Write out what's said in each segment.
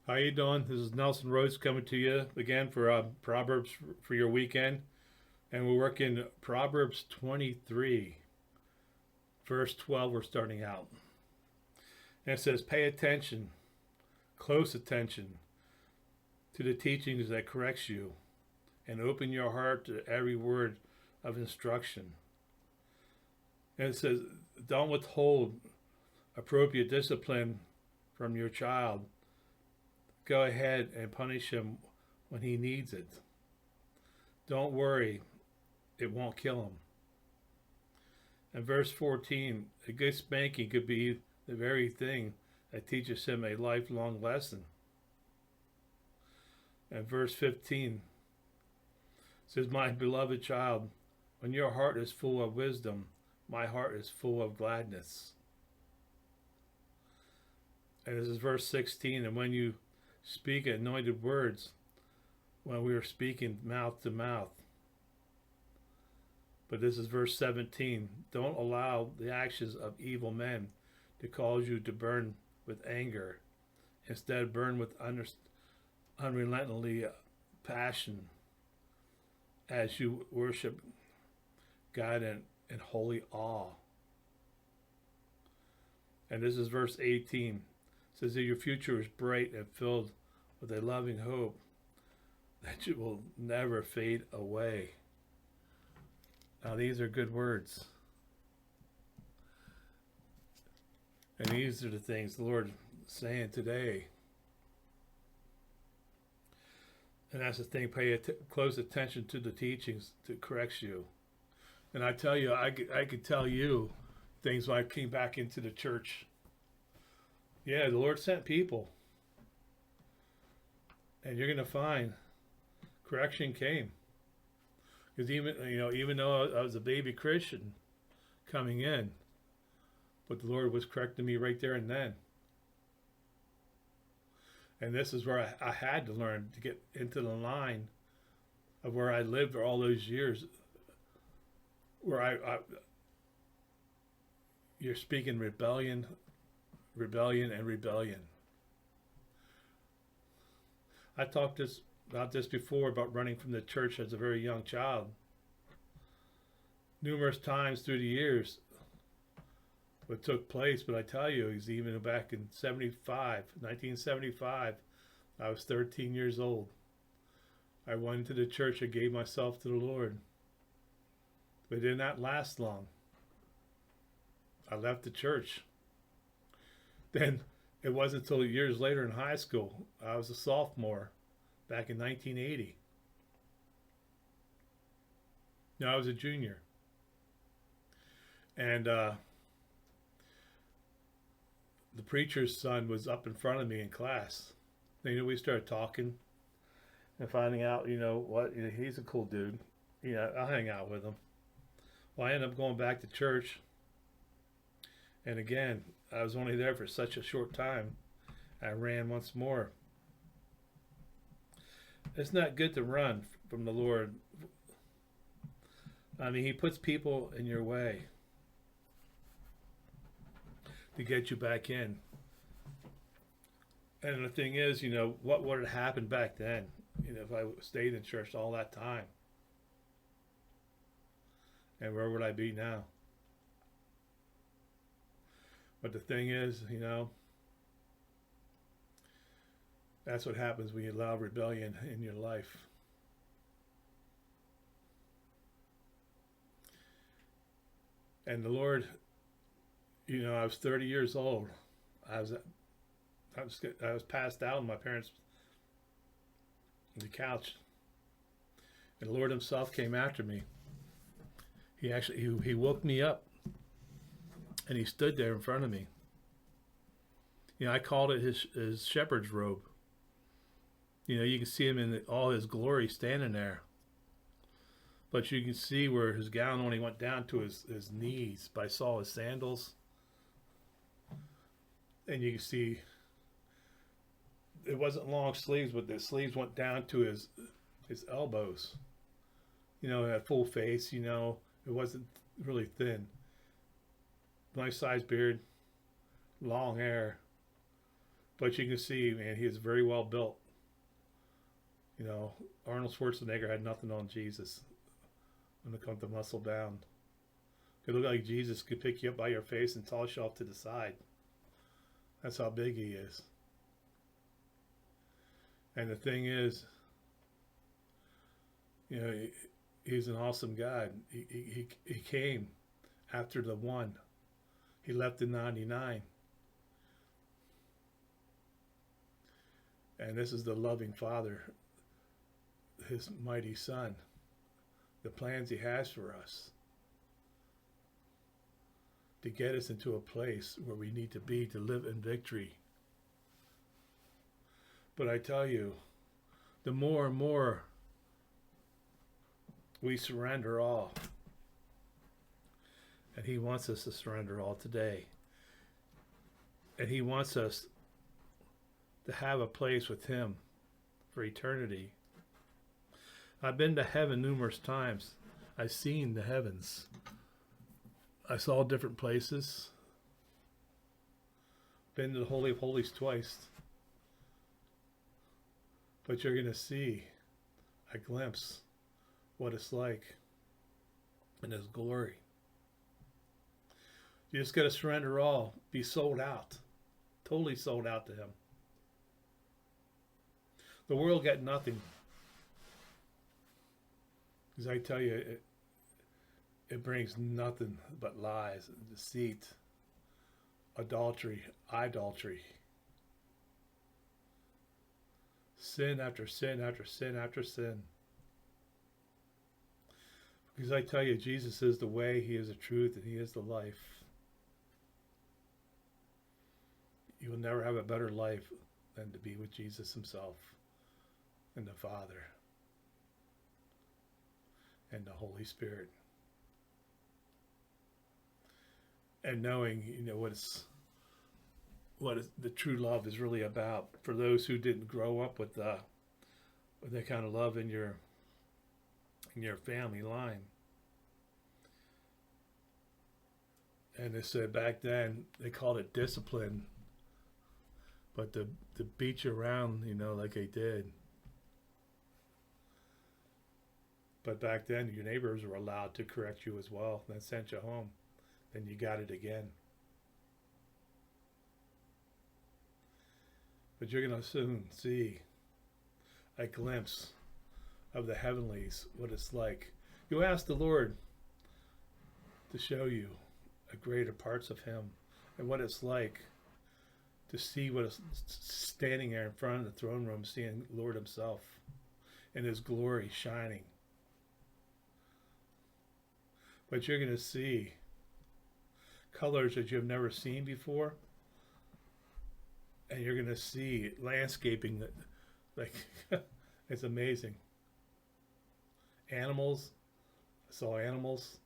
How you doing? This is Nelson Rhodes coming to you again for Proverbs for your weekend, and we're working Proverbs 23, verse 12. We're starting out, and it says, "Pay attention, close attention, to the teachings that corrects you, and open your heart to every word of instruction." And it says, "Don't withhold appropriate discipline from your child. Go ahead and punish him when he needs it. Don't worry, it won't kill him." And verse 14, a good spanking could be the very thing that teaches him a lifelong lesson. And verse 15 says, "My beloved child, when your heart is full of wisdom, my heart is full of gladness." And this is verse 16, "And when you speak anointed words, when we are speaking mouth to mouth." But this is verse 17, "Don't allow the actions of evil men to cause you to burn with anger. Instead, burn with unrelentingly passion as you worship God in holy awe." And this is verse 18, it says that your future is bright and filled with a loving hope that you will never fade away. Now, these are good words. And these are the things the Lord is saying today. And that's the thing, pay close attention to the teachings that corrects you. And I tell you, I could tell you things when I came back into the church. Yeah, the Lord sent people. And you're going to find correction came. Because even though I was a baby Christian coming in, but the Lord was correcting me right there and then. And this is where I had to learn to get into the line of where I lived for all those years, where you're speaking rebellion, and rebellion. I talked about this before, about running from the church as a very young child. Numerous times through the years what took place, but I tell you, he's even back in 1975, I was 13 years old. I went into the church and gave myself to the Lord. But it did not last long. I left the church. Then it wasn't until years later in high school, I was a sophomore back in 1980. No, I was a junior. And the preacher's son was up in front of me in class. We started talking and finding out, he's a cool dude. I'll hang out with him. Well, I ended up going back to church. And again, I was only there for such a short time. I ran once more. It's not good to run from the Lord. I mean, he puts people in your way to get you back in. And the thing is, what would have happened back then, if I stayed in church all that time? And where would I be now? But the thing is, that's what happens when you allow rebellion in your life. And the Lord, I was 30 years old. I was passed out on my parents' on the couch, and the Lord Himself came after me. He woke me up, and He stood there in front of me. I called it his shepherd's robe. You can see Him in all His glory standing there. But you can see where His gown only went down to his knees, but I saw His sandals. And you can see it wasn't long sleeves, but the sleeves went down to his elbows. That full face, it wasn't really thin. Nice sized beard, long hair. But you can see, man, he is very well built. You know, Arnold Schwarzenegger had nothing on Jesus when it comes to muscle bound. It looked like Jesus could pick you up by your face and toss you off to the side. That's how big he is. And the thing is, you know, he's an awesome God. He came after the one. He left the 99. And this is the loving Father, his mighty Son, the plans he has for us to get us into a place where we need to be to live in victory. But I tell you, the more and more we surrender all, and he wants us to surrender all today, and he wants us to have a place with him for eternity. I've been to heaven numerous times. I've seen the heavens. I saw different places. Been to the Holy of Holies twice. But you're going to see a glimpse what it's like in his glory. You just got to surrender all. Be sold out. Totally sold out to him. The world got nothing. Because I tell you, it brings nothing but lies, deceit, adultery, idolatry. Sin after sin after sin after sin. Because I tell you, Jesus is the way, he is the truth, and he is the life. You will never have a better life than to be with Jesus himself and the Father and the Holy Spirit. And knowing, you know, what the true love is really about. For those who didn't grow up with that kind of love in your family line. And they said back then they called it discipline, but to beat you around, you know, like they did. But back then your neighbors were allowed to correct you as well. Then sent you home. Then you got it again. But you're going to soon see a glimpse of the heavenlies, what it's like. You ask the Lord to show you a greater parts of him and what it's like to see what is standing there in front of the throne room, seeing Lord himself in his glory shining. But you're going to see colors that you've never seen before. And you're going to see landscaping that, like, it's amazing. Animals. I saw animals.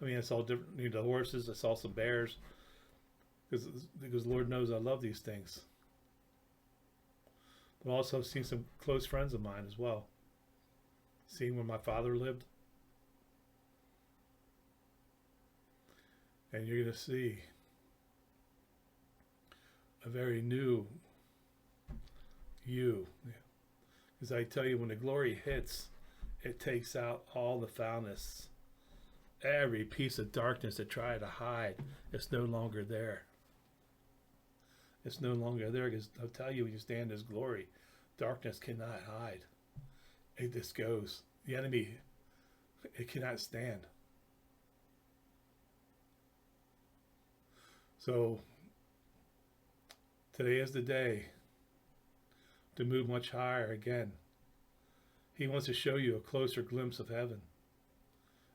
I mean, I saw different, you know, horses. I saw some bears. Because Lord knows I love these things. But also seen some close friends of mine as well. Seeing where my father lived. And you're going to see a very new you. Because I tell you, when the glory hits, it takes out all the foulness. Every piece of darkness that tried to hide, it's no longer there. It's no longer there, because I'll tell you, when you stand in his glory, darkness cannot hide. It just goes. The enemy, it cannot stand. So today is the day to move much higher again. He wants to show you a closer glimpse of heaven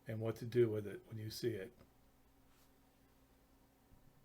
and what to do with it when you see it.